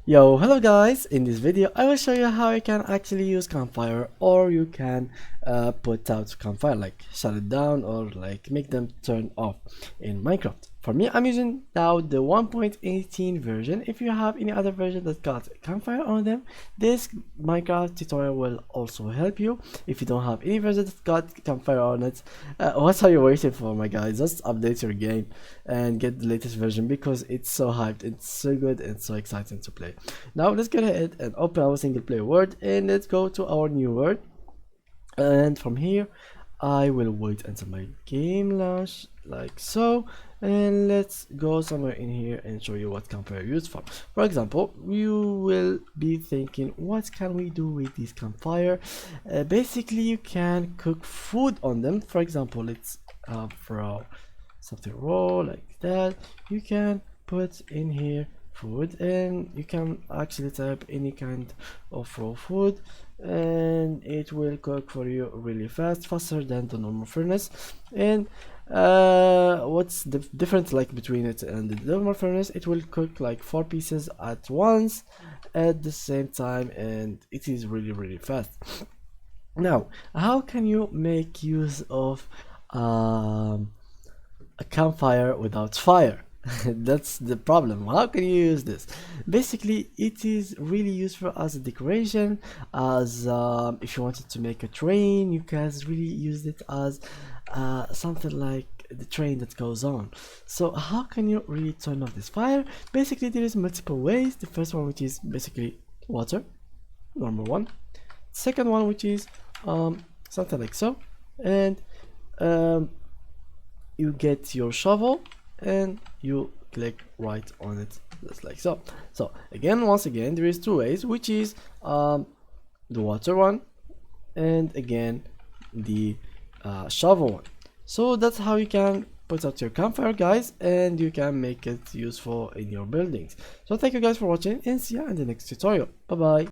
Yo, hello guys. In this video I will show you how you can actually use Campfire, or you can put out Campfire, like shut it down or like make them turn off in Minecraft. For me, I'm using now the 1.18 version. If you have any other version that got Campfire on them, this Minecraft tutorial will also help you. If you don't have any version that got Campfire on it, what are you waiting for, my guys? Just update your game and get the latest version, because it's so hyped, it's so good, and so exciting to play. Now let's go ahead and open our single player world, and let's go to our new world. And from here I will wait until my game launch, like so, and let's go somewhere in here and show you what Campfire used for. For example, you will be thinking, what can we do with this Campfire? Basically, you can cook food on them. For example, let's throw something raw like that. You can put in here food, and you can actually type any kind of raw food, and it will cook for you really fast, faster than the normal furnace. And what's the difference like between it and the normal furnace? It will cook like 4 pieces at once at the same time, and it is really fast. Now, how can you make use of a campfire without fire? That's the problem. How can you use this? Basically, it is really useful as a decoration, as if you wanted to make a train, you can really use it as something like the train that goes on. So how can you really turn off this fire? Basically, there is multiple ways. The first one, which is basically water, normal one. Second one, which is something like so, and you get your shovel and you click right on it, just like so. So again, once again, there is 2 ways, which is the water one, and again the shovel one. So that's how you can put out your campfire, guys, and you can make it useful in your buildings. So thank you guys for watching, and see you in the next tutorial. Bye bye.